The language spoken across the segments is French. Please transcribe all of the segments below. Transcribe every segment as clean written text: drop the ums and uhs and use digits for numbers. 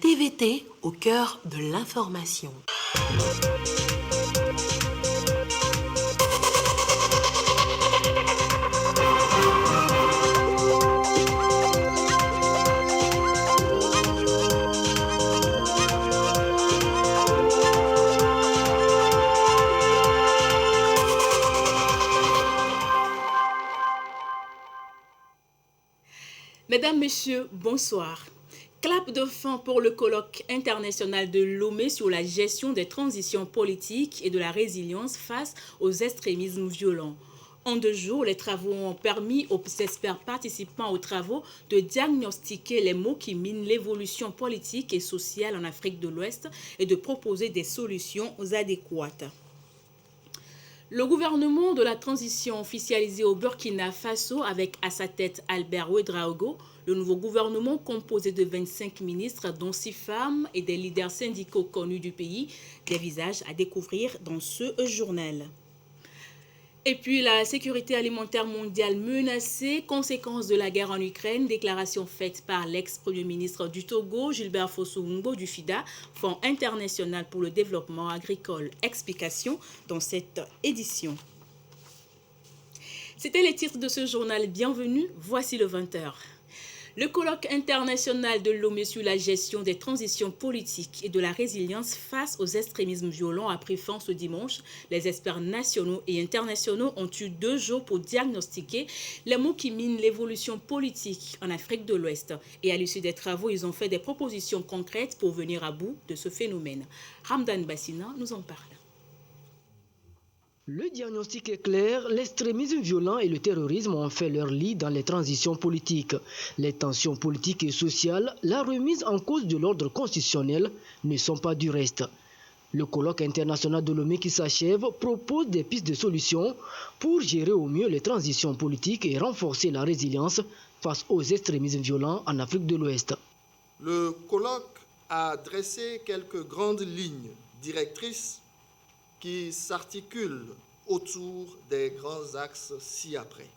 TVT au cœur de l'information. Mesdames, Messieurs, bonsoir. Clap de fin pour le colloque international de Lomé sur la gestion des transitions politiques et de la résilience face aux extrémismes violents. En 2 jours, les travaux ont permis aux experts participants aux travaux de diagnostiquer les maux qui minent l'évolution politique et sociale en Afrique de l'Ouest et de proposer des solutions adéquates. Le gouvernement de la transition officialisé au Burkina Faso avec à sa tête Albert Ouedraogo, le nouveau gouvernement composé de 25 ministres dont 6 femmes et des leaders syndicaux connus du pays, des visages à découvrir dans ce journal. Et puis la sécurité alimentaire mondiale menacée, conséquence de la guerre en Ukraine, déclaration faite par l'ex-premier ministre du Togo, Gilbert Fossou-Ngbo du FIDA, Fonds international pour le développement agricole. Explication dans cette édition. C'était les titres de ce journal. Bienvenue, voici le 20h. Le colloque international de Lomé sur la gestion des transitions politiques et de la résilience face aux extrémismes violents a pris fin ce dimanche. Les experts nationaux et internationaux ont eu 2 jours pour diagnostiquer les maux qui minent l'évolution politique en Afrique de l'Ouest. Et à l'issue des travaux, ils ont fait des propositions concrètes pour venir à bout de ce phénomène. Ramdan Bassina nous en parle. Le diagnostic est clair, l'extrémisme violent et le terrorisme ont fait leur lit dans les transitions politiques. Les tensions politiques et sociales, la remise en cause de l'ordre constitutionnel ne sont pas du reste. Le colloque international de Lomé qui s'achève propose des pistes de solutions pour gérer au mieux les transitions politiques et renforcer la résilience face aux extrémismes violents en Afrique de l'Ouest. Le colloque a dressé quelques grandes lignes directrices qui s'articulent autour des grands axes ci-après.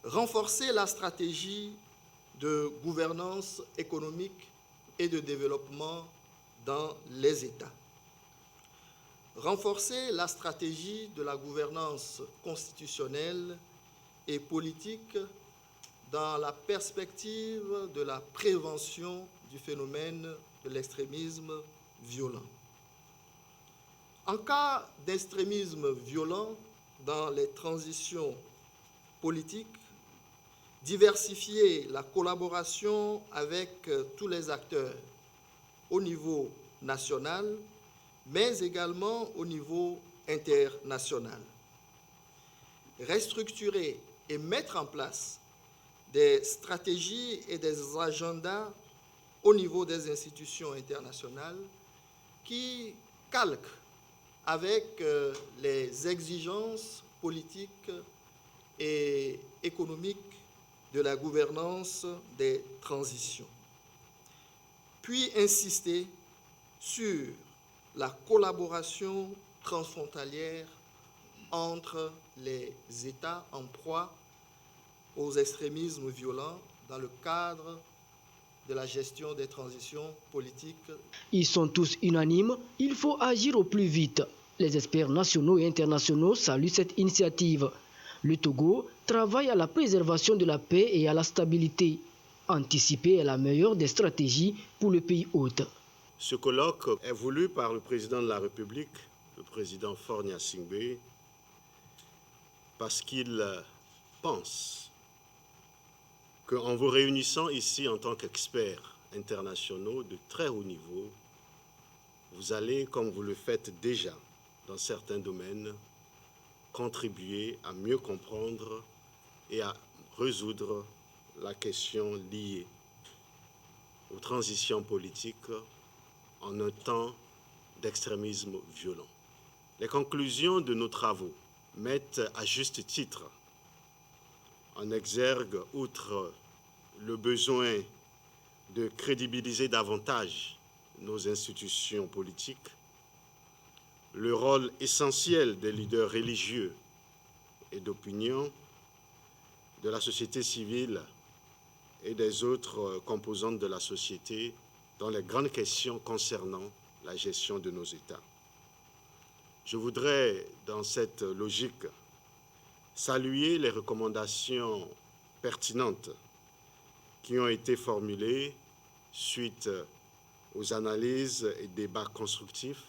Renforcer la stratégie de gouvernance économique et de développement dans les États. Renforcer la stratégie de la gouvernance constitutionnelle et politique dans la perspective de la prévention du phénomène de l'extrémisme violent. En cas d'extrémisme violent dans les transitions politiques, diversifier la collaboration avec tous les acteurs au niveau national, mais également au niveau international. Restructurer et mettre en place des stratégies et des agendas au niveau des institutions internationales qui calquent avec les exigences politiques et économiques de la gouvernance des transitions. Puis insister sur la collaboration transfrontalière entre les États en proie aux extrémismes violents dans le cadre de la gestion des transitions politiques. Ils sont tous unanimes, il faut agir au plus vite. Les experts nationaux et internationaux saluent cette initiative. Le Togo travaille à la préservation de la paix et à la stabilité. Anticiper est la meilleure des stratégies pour le pays hôte. Ce colloque est voulu par le président de la République, le président Faure Gnassingbé, parce qu'il pense qu'en vous réunissant ici en tant qu'experts internationaux de très haut niveau, vous allez, comme vous le faites déjà dans certains domaines, contribuer à mieux comprendre et à résoudre la question liée aux transitions politiques en un temps d'extrémisme violent. Les conclusions de nos travaux mettent à juste titre en exergue, outre le besoin de crédibiliser davantage nos institutions politiques, le rôle essentiel des leaders religieux et d'opinion, de la société civile et des autres composantes de la société dans les grandes questions concernant la gestion de nos États. Je voudrais, dans cette logique, saluer les recommandations pertinentes qui ont été formulées suite aux analyses et débats constructifs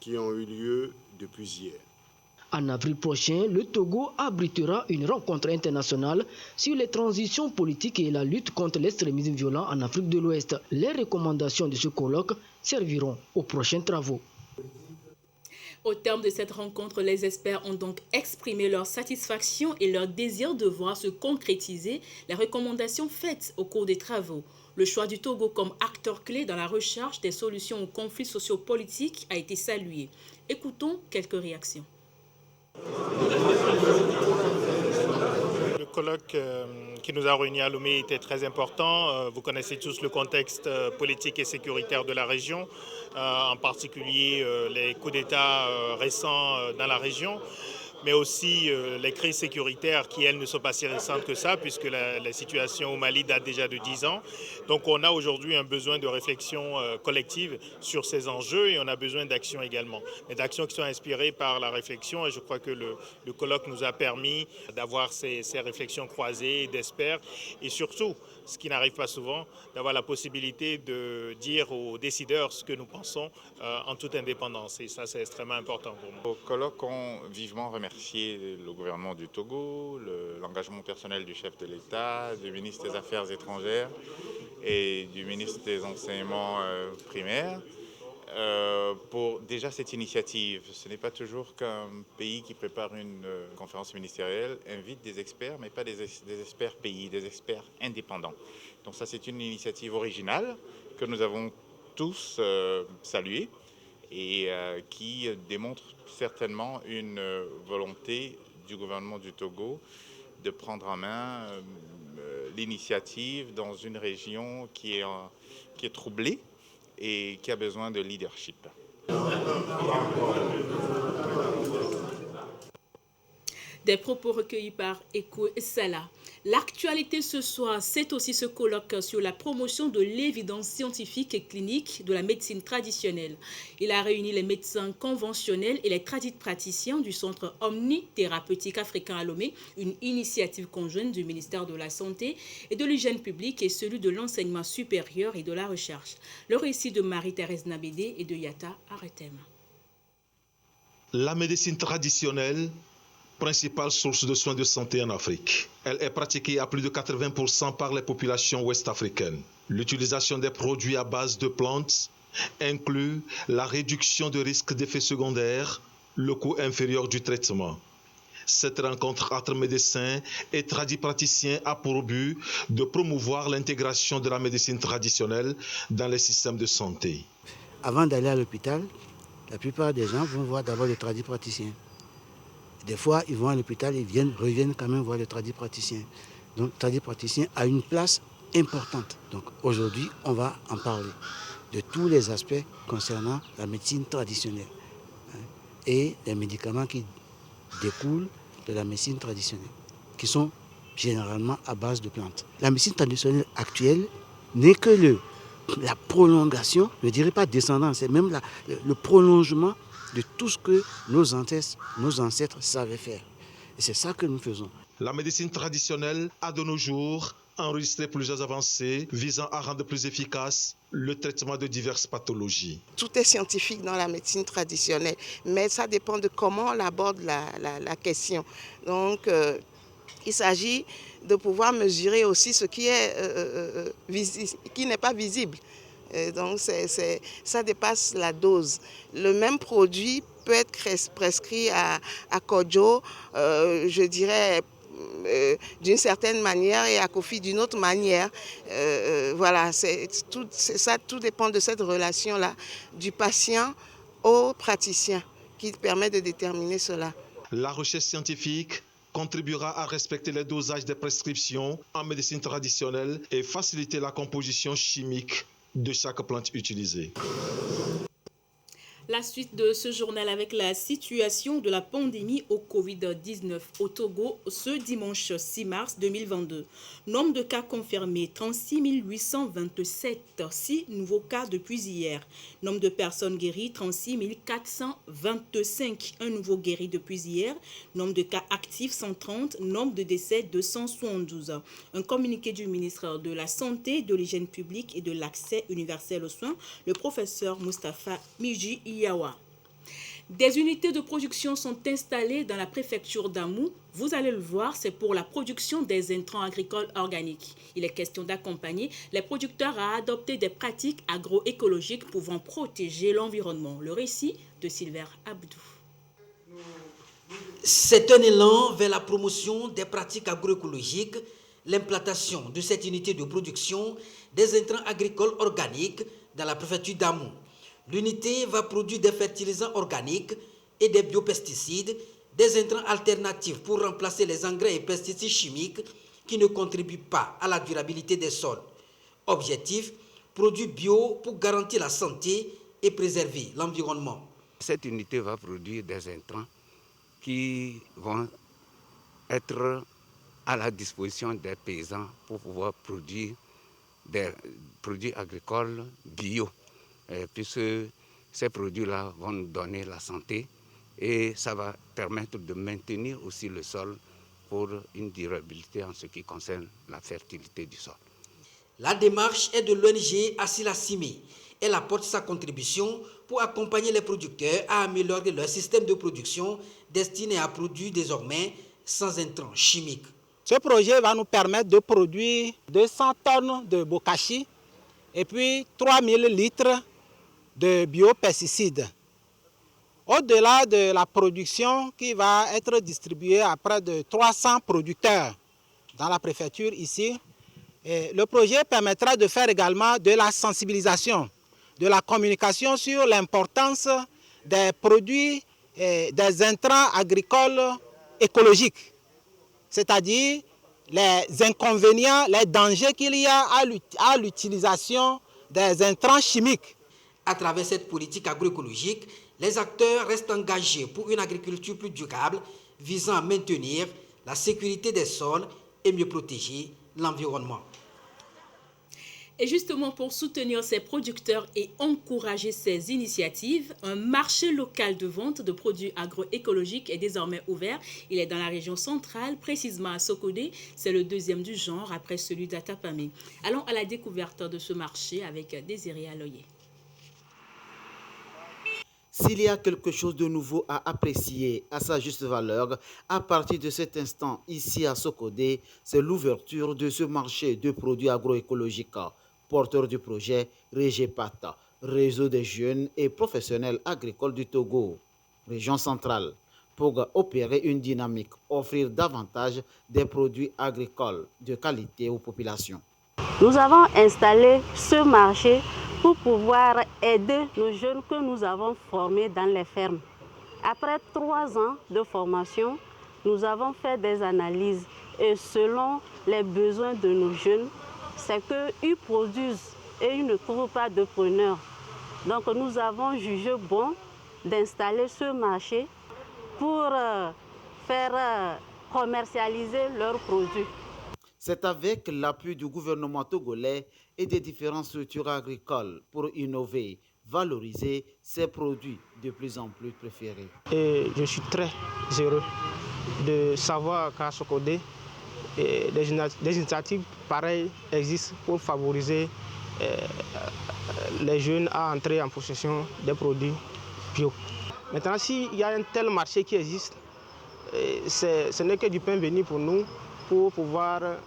qui ont eu lieu depuis hier. En avril prochain, le Togo abritera une rencontre internationale sur les transitions politiques et la lutte contre l'extrémisme violent en Afrique de l'Ouest. Les recommandations de ce colloque serviront aux prochains travaux. Au terme de cette rencontre, les experts ont donc exprimé leur satisfaction et leur désir de voir se concrétiser les recommandations faites au cours des travaux. Le choix du Togo comme acteur clé dans la recherche des solutions aux conflits sociopolitiques a été salué. Écoutons quelques réactions. Le colloque qui nous a réunis à Lomé était très important. Vous connaissez tous le contexte politique et sécuritaire de la région, en particulier les coups d'État récents dans la région, mais aussi les crises sécuritaires qui, elles, ne sont pas si récentes que ça, puisque la situation au Mali date déjà de 10 ans. Donc on a aujourd'hui un besoin de réflexion collective sur ces enjeux et on a besoin d'actions également, mais d'actions qui sont inspirées par la réflexion, et je crois que le colloque nous a permis d'avoir ces réflexions croisées, d'experts, et surtout, ce qui n'arrive pas souvent, d'avoir la possibilité de dire aux décideurs ce que nous pensons en toute indépendance. Et ça, c'est extrêmement important pour nous. Au colloque, on vivement remercié le gouvernement du Togo, l'engagement personnel du chef de l'État, du ministre des Affaires étrangères et du ministre des Enseignements primaires pour déjà cette initiative. Ce n'est pas toujours qu'un pays qui prépare une conférence ministérielle invite des experts, mais pas des experts pays, des experts indépendants. Donc ça, c'est une initiative originale que nous avons tous saluée et qui démontre certainement une volonté du gouvernement du Togo de prendre en main l'initiative dans une région qui est troublée et qui a besoin de leadership. Des propos recueillis par Eko Salah. L'actualité ce soir, c'est aussi ce colloque sur la promotion de l'évidence scientifique et clinique de la médecine traditionnelle. Il a réuni les médecins conventionnels et les praticiens du Centre omnithérapeutique africain à Lomé, une initiative conjointe du ministère de la Santé et de l'Hygiène publique et celui de l'enseignement supérieur et de la recherche. Le récit de Marie-Thérèse Nabédé et de Yata Aretem. La médecine traditionnelle, principale source de soins de santé en Afrique. Elle est pratiquée à plus de 80% par les populations ouest-africaines. L'utilisation des produits à base de plantes inclut la réduction de risques d'effets secondaires, le coût inférieur du traitement. Cette rencontre entre médecins et tradipraticiens a pour but de promouvoir l'intégration de la médecine traditionnelle dans les systèmes de santé. Avant d'aller à l'hôpital, la plupart des gens vont voir d'abord le tradipraticien. Des fois, ils vont à l'hôpital, ils reviennent quand même voir le tradipraticien. Donc, le tradipraticien a une place importante. Donc, aujourd'hui, on va en parler de tous les aspects concernant la médecine traditionnelle et les médicaments qui découlent de la médecine traditionnelle, qui sont généralement à base de plantes. La médecine traditionnelle actuelle n'est que la prolongation, je ne dirais pas descendance, c'est même le prolongement de tout ce que nos ancêtres savaient faire. Et c'est ça que nous faisons. La médecine traditionnelle a de nos jours enregistré plusieurs avancées visant à rendre plus efficace le traitement de diverses pathologies. Tout est scientifique dans la médecine traditionnelle, mais ça dépend de comment on aborde la question. Donc, il s'agit de pouvoir mesurer aussi ce qui n'est pas visible. Donc ça dépasse la dose. Le même produit peut être prescrit à Kodjo, je dirais, d'une certaine manière et à Kofi d'une autre manière. Voilà, tout dépend de cette relation-là, du patient au praticien, qui permet de déterminer cela. La recherche scientifique contribuera à respecter les dosages des prescriptions en médecine traditionnelle et faciliter la composition chimique de chaque plante utilisée. La suite de ce journal avec la situation de la pandémie au Covid-19 au Togo ce dimanche 6 mars 2022. Nombre de cas confirmés 36 827, 6 nouveaux cas depuis hier. Nombre de personnes guéries 36 425, un nouveau guéri depuis hier. Nombre de cas actifs 130, nombre de décès 272. Un communiqué du ministre de la Santé, de l'Hygiène publique et de l'Accès universel aux soins, le professeur Moustapha Miji Yawa. Des unités de production sont installées dans la préfecture d'Amou. Vous allez le voir, c'est pour la production des intrants agricoles organiques. Il est question d'accompagner les producteurs à adopter des pratiques agroécologiques pouvant protéger l'environnement. Le récit de Sylvain Abdou. C'est un élan vers la promotion des pratiques agroécologiques, l'implantation de cette unité de production des intrants agricoles organiques dans la préfecture d'Amou. L'unité va produire des fertilisants organiques et des biopesticides, des intrants alternatifs pour remplacer les engrais et pesticides chimiques qui ne contribuent pas à la durabilité des sols. Objectif, produits bio pour garantir la santé et préserver l'environnement. Cette unité va produire des intrants qui vont être à la disposition des paysans pour pouvoir produire des produits agricoles bio. Puisque ces produits-là vont nous donner la santé et ça va permettre de maintenir aussi le sol pour une durabilité en ce qui concerne la fertilité du sol. La démarche est de l'ONG Asila Simi. Elle apporte sa contribution pour accompagner les producteurs à améliorer leur système de production destiné à produire désormais sans intrants chimiques. Ce projet va nous permettre de produire 200 tonnes de bokashi et puis 3000 litres de biopesticides. Au-delà de la production qui va être distribuée à près de 300 producteurs dans la préfecture ici, le projet permettra de faire également de la sensibilisation, de la communication sur l'importance des produits, des intrants agricoles écologiques, c'est-à-dire les inconvénients, les dangers qu'il y a à l'utilisation des intrants chimiques. À travers cette politique agroécologique, les acteurs restent engagés pour une agriculture plus durable, visant à maintenir la sécurité des sols et mieux protéger l'environnement. Et justement, pour soutenir ces producteurs et encourager ces initiatives, un marché local de vente de produits agroécologiques est désormais ouvert. Il est dans la région centrale, précisément à Sokodé. C'est le deuxième du genre après celui d'Atapamé. Allons à la découverte de ce marché avec Désiré Aloyé. S'il y a quelque chose de nouveau à apprécier à sa juste valeur, à partir de cet instant ici à Sokodé, c'est l'ouverture de ce marché de produits agroécologiques. Porteur du projet Régépata, réseau des jeunes et professionnels agricoles du Togo, région centrale, pour opérer une dynamique, offrir davantage des produits agricoles de qualité aux populations. Nous avons installé ce marché pour pouvoir aider nos jeunes que nous avons formés dans les fermes. Après 3 ans de formation, nous avons fait des analyses et selon les besoins de nos jeunes, c'est qu'ils produisent et ils ne trouvent pas de preneurs. Donc nous avons jugé bon d'installer ce marché pour faire commercialiser leurs produits. C'est avec l'appui du gouvernement togolais et des différentes structures agricoles pour innover, valoriser ces produits de plus en plus préférés. Et je suis très heureux de savoir qu'à Sokodé, des initiatives pareilles existent pour favoriser les jeunes à entrer en possession des produits bio. Maintenant, s'il y a un tel marché qui existe, ce n'est que du pain béni pour nous, pour pouvoir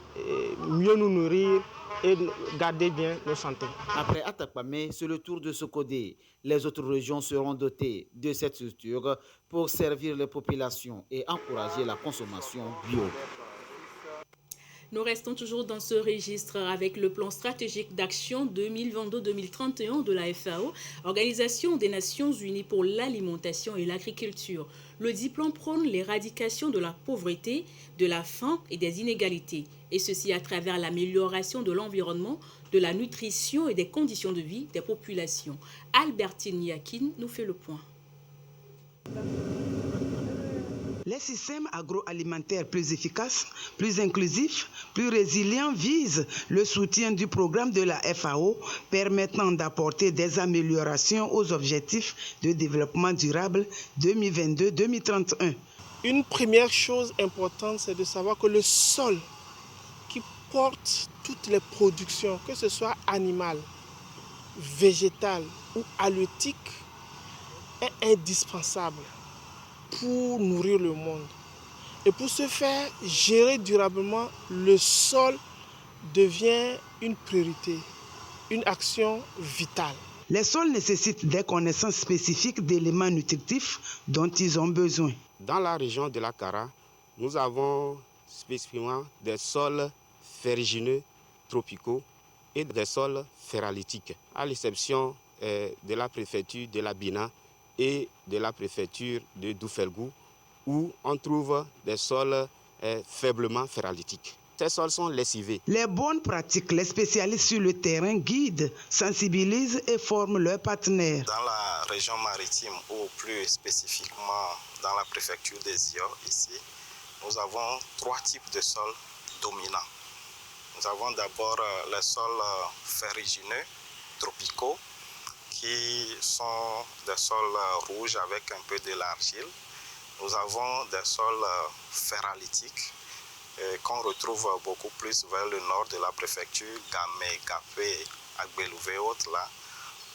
mieux nous nourrir et garder bien notre santé. Après Atapamé, c'est le tour de Sokodé. Les autres régions seront dotées de cette structure pour servir les populations et encourager la consommation bio. Nous restons toujours dans ce registre avec le plan stratégique d'action 2022-2031 de la FAO, Organisation des Nations Unies pour l'alimentation et l'agriculture. Le dit plan prône l'éradication de la pauvreté, de la faim et des inégalités, et ceci à travers l'amélioration de l'environnement, de la nutrition et des conditions de vie des populations. Albertine Yakin nous fait le point. Les systèmes agroalimentaires plus efficaces, plus inclusifs, plus résilients visent le soutien du programme de la FAO permettant d'apporter des améliorations aux objectifs de développement durable 2022-2031. Une première chose importante, c'est de savoir que le sol qui porte toutes les productions, que ce soit animales, végétales ou halieutiques, est indispensable pour nourrir le monde. Et pour ce faire, gérer durablement le sol devient une priorité, une action vitale. Les sols nécessitent des connaissances spécifiques d'éléments nutritifs dont ils ont besoin. Dans la région de la Kara, nous avons spécifiquement des sols ferrugineux tropicaux et des sols ferralitiques, à l'exception de la préfecture de la Bina et de la préfecture de Doufelgou, où on trouve des sols faiblement ferralitiques. Ces sols sont lessivés. Les bonnes pratiques, les spécialistes sur le terrain guident, sensibilisent et forment leurs partenaires. Dans la région maritime, ou plus spécifiquement dans la préfecture des Iaux, ici, nous avons 3 types de sols dominants. Nous avons d'abord les sols ferrugineux tropicaux, qui sont des sols rouges avec un peu de l'argile. Nous avons des sols ferralitiques qu'on retrouve beaucoup plus vers le nord de la préfecture, Gamé, Gapé, Agbelouvé et autres là,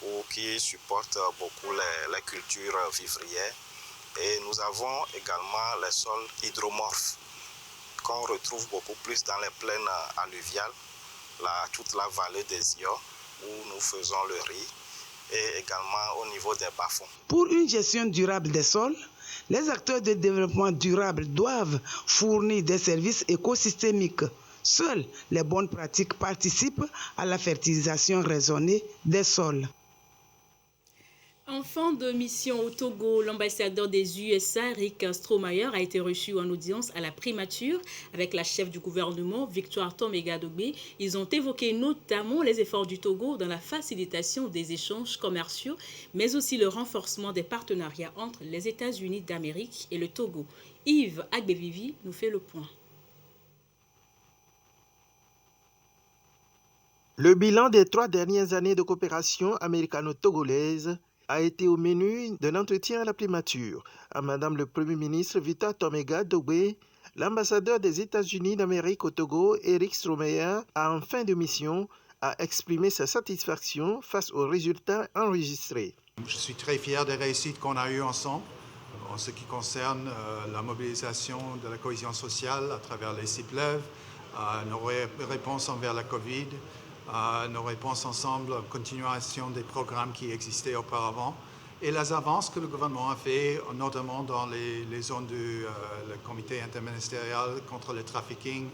ou qui supportent beaucoup les cultures vivrières. Et nous avons également les sols hydromorphes qu'on retrouve beaucoup plus dans les plaines alluviales, toute la vallée des Iaux où nous faisons le riz, et également au niveau des bas-fonds. Pour une gestion durable des sols, les acteurs de développement durable doivent fournir des services écosystémiques. Seules les bonnes pratiques participent à la fertilisation raisonnée des sols. En fin de mission au Togo, l'ambassadeur des USA, Rick Strohmeyer, a été reçu en audience à la primature avec la chef du gouvernement, Victoire Tomega-Dogbe. Ils ont évoqué notamment les efforts du Togo dans la facilitation des échanges commerciaux, mais aussi le renforcement des partenariats entre les États-Unis d'Amérique et le Togo. Yves Agbevivi nous fait le point. Le bilan des 3 dernières années de coopération américano-togolaise a été au menu d'un entretien à la primature à Madame le Premier ministre Victoire Tomega-Dogbe. L'ambassadeur des États-Unis d'Amérique au Togo, Eric Strohmeyer, en fin de mission, a exprimé sa satisfaction face aux résultats enregistrés. Je suis très fier des réussites qu'on a eues ensemble en ce qui concerne la mobilisation de la cohésion sociale à travers les CIPLEV, nos réponses envers la COVID, nos réponses ensemble en continuation des programmes qui existaient auparavant et les avances que le gouvernement a fait, notamment dans les zones du comité interministériel contre le trafficking,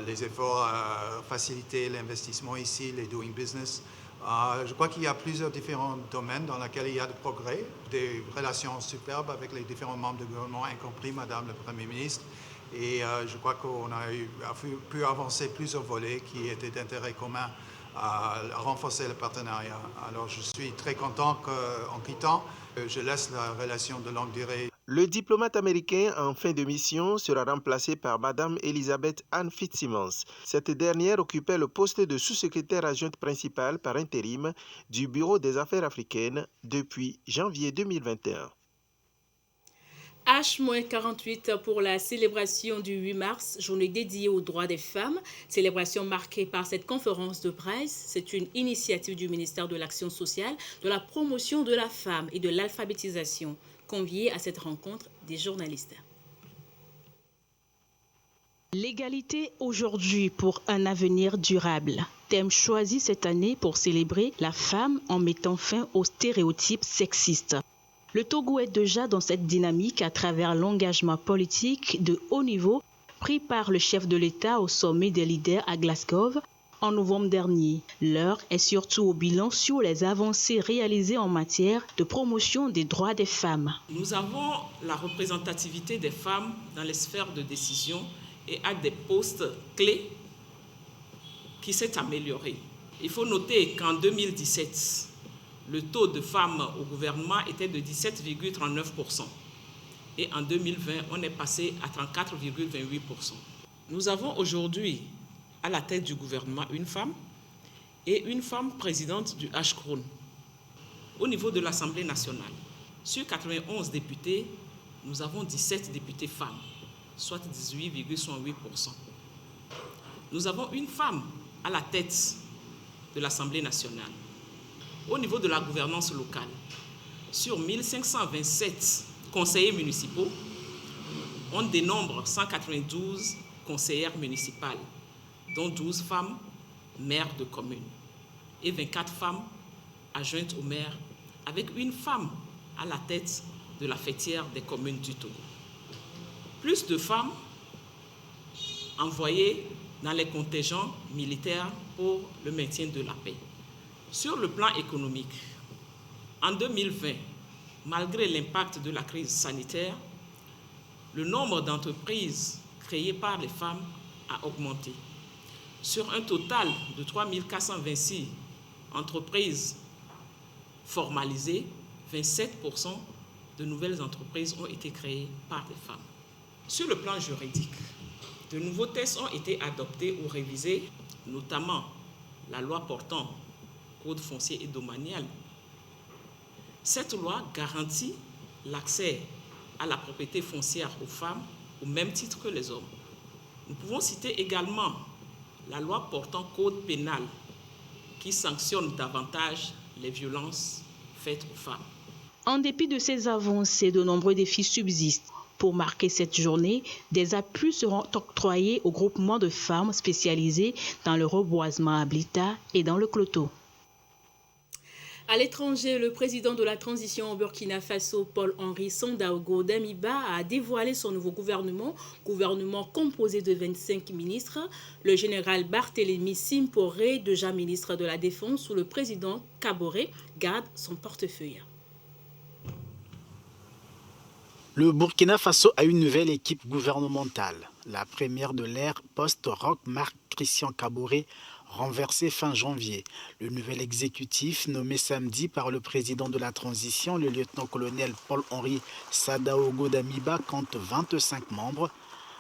les efforts à faciliter l'investissement ici, les doing business. Je crois qu'il y a plusieurs différents domaines dans lesquels il y a de progrès, des relations superbes avec les différents membres du gouvernement, y compris Madame le Premier ministre. Et je crois qu'on a pu avancer plusieurs volets qui étaient d'intérêt commun à renforcer le partenariat. Alors je suis très content qu'en quittant, je laisse la relation de longue durée. Le diplomate américain en fin de mission sera remplacé par Madame Elizabeth Ann Fitzsimmons. Cette dernière occupait le poste de sous-secrétaire adjointe principale par intérim du Bureau des Affaires africaines depuis janvier 2021. H-48 pour la célébration du 8 mars, journée dédiée aux droits des femmes. Célébration marquée par cette conférence de presse. C'est une initiative du ministère de l'Action sociale, de la promotion de la femme et de l'alphabétisation. Conviés à cette rencontre des journalistes. L'égalité aujourd'hui pour un avenir durable. Thème choisi cette année pour célébrer la femme en mettant fin aux stéréotypes sexistes. Le Togo est déjà dans cette dynamique à travers l'engagement politique de haut niveau pris par le chef de l'État au sommet des leaders à Glasgow en novembre dernier. L'heure est surtout au bilan sur les avancées réalisées en matière de promotion des droits des femmes. Nous avons la représentativité des femmes dans les sphères de décision et à des postes clés qui s'est améliorée. Il faut noter qu'en 2017, le taux de femmes au gouvernement était de 17,39%. Et en 2020, on est passé à 34,28%. Nous avons aujourd'hui à la tête du gouvernement une femme et une femme présidente du H-Crown au niveau de l'Assemblée nationale. Sur 91 députés, nous avons 17 députés femmes, soit 18,68%. Nous avons une femme à la tête de l'Assemblée nationale. Au niveau de la gouvernance locale, sur 1527 conseillers municipaux, on dénombre 192 conseillères municipales, dont 12 femmes maires de communes et 24 femmes adjointes au maire, avec une femme à la tête de la fêtière des communes du Togo. Plus de femmes envoyées dans les contingents militaires pour le maintien de la paix. Sur le plan économique, en 2020, malgré l'impact de la crise sanitaire, le nombre d'entreprises créées par les femmes a augmenté. Sur un total de 3 426 entreprises formalisées, 27% de nouvelles entreprises ont été créées par les femmes. Sur le plan juridique, de nouveaux textes ont été adoptés ou révisés, notamment la loi portant code foncier et domanial. Cette loi garantit l'accès à la propriété foncière aux femmes au même titre que les hommes. Nous pouvons citer également la loi portant code pénal qui sanctionne davantage les violences faites aux femmes. En dépit de ces avancées, de nombreux défis subsistent. Pour marquer cette journée, des appuis seront octroyés aux groupements de femmes spécialisés dans le reboisement habitat et dans le cloto. À l'étranger, le président de la transition au Burkina Faso, Paul-Henri Sandaogo Damiba, a dévoilé son nouveau gouvernement composé de 25 ministres. Le général Barthélemy Simporé, déjà ministre de la Défense sous le président Kaboré, garde son portefeuille. Le Burkina Faso a une nouvelle équipe gouvernementale. La première de l'ère post-Roch Marc Christian Kaboré, renversé fin janvier. Le nouvel exécutif, nommé samedi par le président de la transition, le lieutenant-colonel Paul-Henri Sandaogo Damiba, compte 25 membres,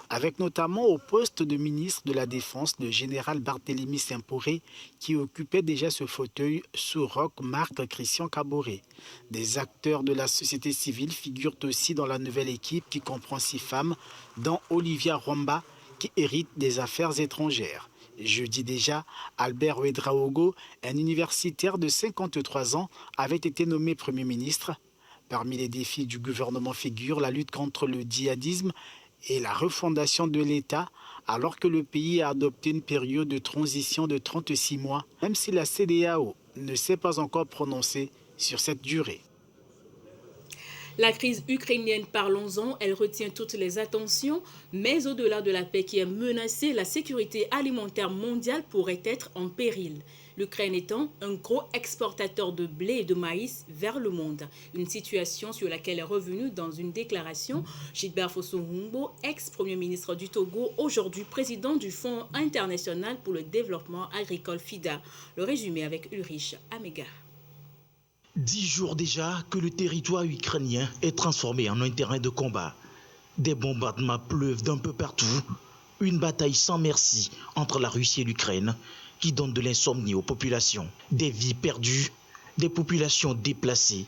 avec notamment au poste de ministre de la Défense le général Barthélemy Simporé, qui occupait déjà ce fauteuil sous Roch Marc Christian Kaboré. Des acteurs de la société civile figurent aussi dans la nouvelle équipe qui comprend 6 femmes, dont Olivia Rwamba, qui hérite des affaires étrangères. Jeudi déjà, Albert Ouedraogo, un universitaire de 53 ans, avait été nommé Premier ministre. Parmi les défis du gouvernement figure la lutte contre le djihadisme et la refondation de l'État, alors que le pays a adopté une période de transition de 36 mois, même si la CEDEAO ne s'est pas encore prononcée sur cette durée. La crise ukrainienne, parlons-en, elle retient toutes les attentions, mais au-delà de la paix qui est menacée, la sécurité alimentaire mondiale pourrait être en péril. L'Ukraine étant un gros exportateur de blé et de maïs vers le monde. Une situation sur laquelle est revenu dans une déclaration Gilbert Fosso-Humbo, ex-premier ministre du Togo, aujourd'hui président du Fonds international pour le développement agricole FIDA. Le résumé avec Ulrich Amega. 10 jours déjà que le territoire ukrainien est transformé en un terrain de combat. Des bombardements pleuvent d'un peu partout. Une bataille sans merci entre la Russie et l'Ukraine qui donne de l'insomnie aux populations. Des vies perdues, des populations déplacées.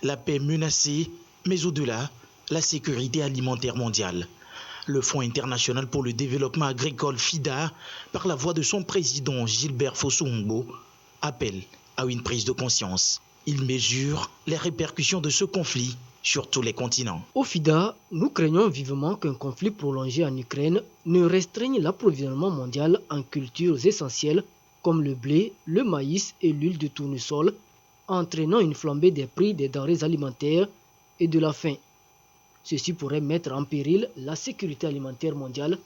La paix menacée, mais au-delà, la sécurité alimentaire mondiale. Le Fonds international pour le développement agricole FIDA, par la voix de son président Gilbert Fosso-Humbo, appelle à une prise de conscience. Il mesure les répercussions de ce conflit sur tous les continents. Au FIDA, nous craignons vivement qu'un conflit prolongé en Ukraine ne restreigne l'approvisionnement mondial en cultures essentielles comme le blé, le maïs et l'huile de tournesol, entraînant une flambée des prix des denrées alimentaires et de la faim. Ceci pourrait mettre en péril la sécurité alimentaire mondiale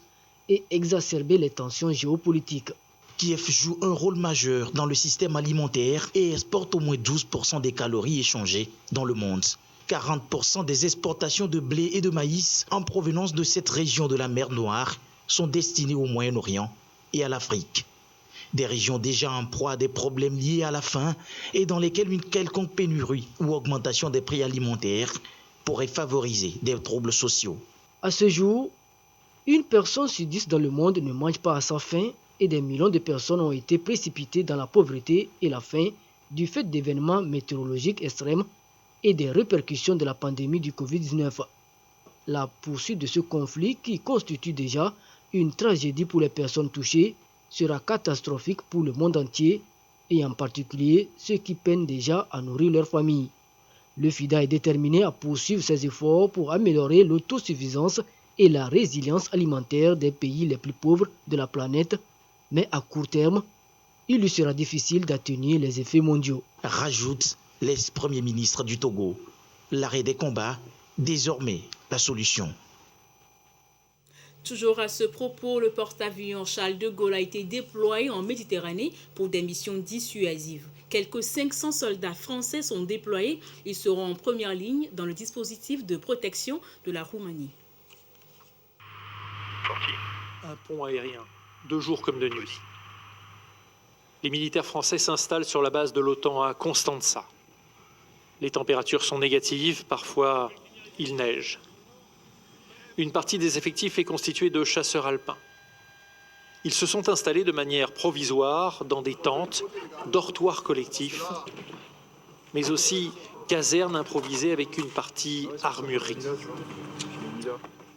et exacerber les tensions géopolitiques. Kiev joue un rôle majeur dans le système alimentaire et exporte au moins 12% des calories échangées dans le monde. 40% des exportations de blé et de maïs en provenance de cette région de la mer Noire sont destinées au Moyen-Orient et à l'Afrique. Des régions déjà en proie à des problèmes liés à la faim et dans lesquelles une quelconque pénurie ou augmentation des prix alimentaires pourrait favoriser des troubles sociaux. À ce jour, une personne sur 10 dans le monde ne mange pas à sa faim et des millions de personnes ont été précipitées dans la pauvreté et la faim du fait d'événements météorologiques extrêmes et des répercussions de la pandémie du Covid-19. La poursuite de ce conflit, qui constitue déjà une tragédie pour les personnes touchées, sera catastrophique pour le monde entier et en particulier ceux qui peinent déjà à nourrir leur famille. Le FIDA est déterminé à poursuivre ses efforts pour améliorer l'autosuffisance et la résilience alimentaire des pays les plus pauvres de la planète, mais à court terme, il lui sera difficile d'atténuer les effets mondiaux. Rajoute l'ex-premier ministre du Togo. L'arrêt des combats, désormais la solution. Toujours à ce propos, le porte-avions Charles de Gaulle a été déployé en Méditerranée pour des missions dissuasives. Quelques 500 soldats français sont déployés. Ils seront en première ligne dans le dispositif de protection de la Roumanie. Un pont aérien, de jour comme de nuit. Les militaires français s'installent sur la base de l'OTAN à Constanța. Les températures sont négatives, parfois il neige. Une partie des effectifs est constituée de chasseurs alpins. Ils se sont installés de manière provisoire dans des tentes, dortoirs collectifs, mais aussi casernes improvisées avec une partie armurerie.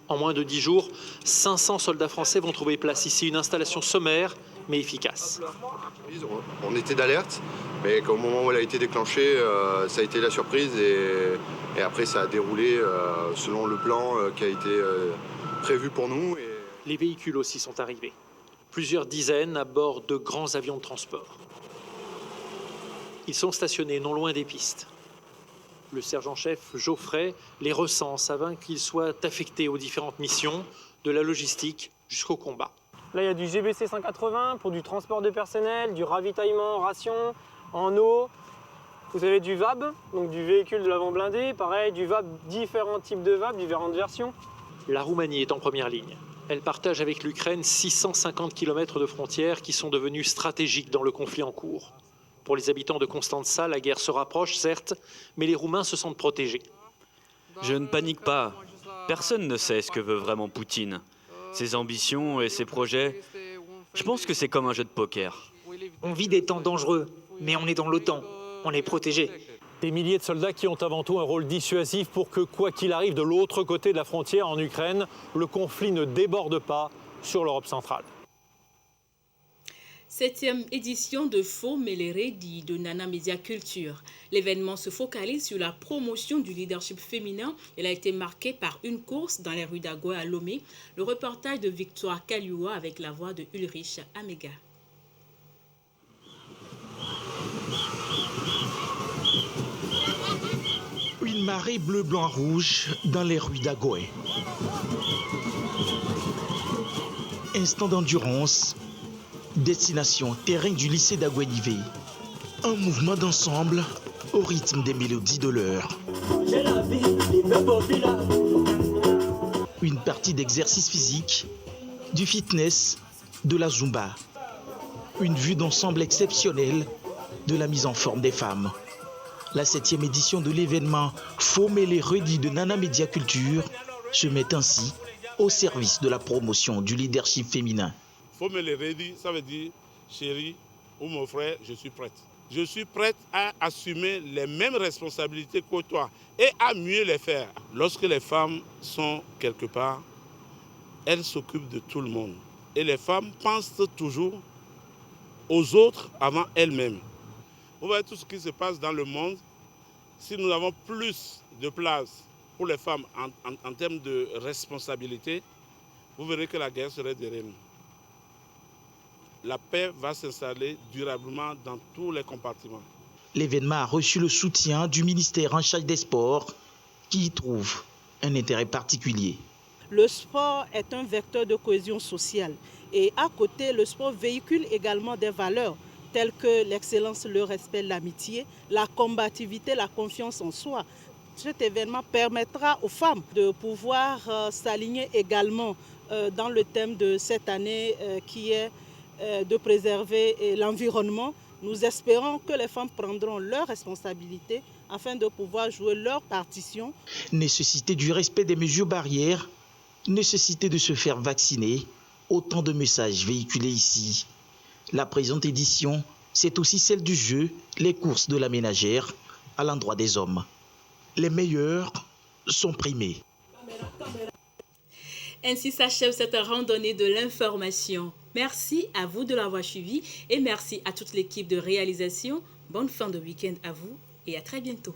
En moins de 10 jours, 500 soldats français vont trouver place ici, une installation sommaire mais efficace. On était d'alerte, mais au moment où elle a été déclenchée, ça a été la surprise et après ça a déroulé selon le plan qui a été prévu pour nous. Les véhicules aussi sont arrivés. Plusieurs dizaines à bord de grands avions de transport. Ils sont stationnés non loin des pistes. Le sergent-chef Geoffrey les recense afin qu'ils soient affectés aux différentes missions, de la logistique jusqu'au combat. Là, il y a du GBC 180 pour du transport de personnel, du ravitaillement en ration, en eau. Vous avez du VAB, donc du véhicule de l'avant blindé. Pareil, du VAB, différents types de VAB, différentes versions. La Roumanie est en première ligne. Elle partage avec l'Ukraine 650 km de frontières qui sont devenus stratégiques dans le conflit en cours. Pour les habitants de Constanța, la guerre se rapproche, certes, mais les Roumains se sentent protégés. Je ne panique pas. Personne ne sait ce que veut vraiment Poutine. Ses ambitions et ses projets, je pense que c'est comme un jeu de poker. On vit des temps dangereux, mais on est dans l'OTAN, on est protégé. Des milliers de soldats qui ont avant tout un rôle dissuasif pour que, quoi qu'il arrive de l'autre côté de la frontière en Ukraine, le conflit ne déborde pas sur l'Europe centrale. 7e édition de Faux Mélérédi de Nana Media Culture. L'événement se focalise sur la promotion du leadership féminin. Elle a été marquée par une course dans les rues d'Agoé à Lomé. Le reportage de Victoire Kaliua avec la voix de Ulrich Amega. Une marée bleu-blanc-rouge dans les rues d'Agoé. Instant d'endurance. Destination terrain du lycée d'Aguenivé. Un mouvement d'ensemble au rythme des mélodies de l'heure. Une partie d'exercice physique, du fitness, de la zumba. Une vue d'ensemble exceptionnelle de la mise en forme des femmes. La 7e édition de l'événement Faux Mélérédi de Nana Media Culture se met ainsi au service de la promotion du leadership féminin. Faux Mélérédi, ça veut dire chérie ou mon frère, je suis prête. Je suis prête à assumer les mêmes responsabilités que toi et à mieux les faire. Lorsque les femmes sont quelque part, elles s'occupent de tout le monde. Et les femmes pensent toujours aux autres avant elles-mêmes. Vous voyez tout ce qui se passe dans le monde. Si nous avons plus de place pour les femmes en termes de responsabilité, vous verrez que la guerre serait derrière nous. La paix va s'installer durablement dans tous les compartiments. L'événement a reçu le soutien du ministère en charge des Sports qui y trouve un intérêt particulier. le sport est un vecteur de cohésion sociale. Et à côté, le sport véhicule également des valeurs telles que l'excellence, le respect, l'amitié, la combativité, la confiance en soi. Cet événement permettra aux femmes de pouvoir s'aligner également dans le thème de cette année qui est de préserver l'environnement. Nous espérons que les femmes prendront leurs responsabilités afin de pouvoir jouer leur partition. Nécessité du respect des mesures barrières, nécessité de se faire vacciner, autant de messages véhiculés ici. La présente édition, c'est aussi celle du jeu, les courses de la ménagère à l'endroit des hommes. Les meilleurs sont primés. Ainsi s'achève cette randonnée de l'information. Merci à vous de l'avoir suivi et merci à toute l'équipe de réalisation. Bonne fin de week-end à vous et à très bientôt.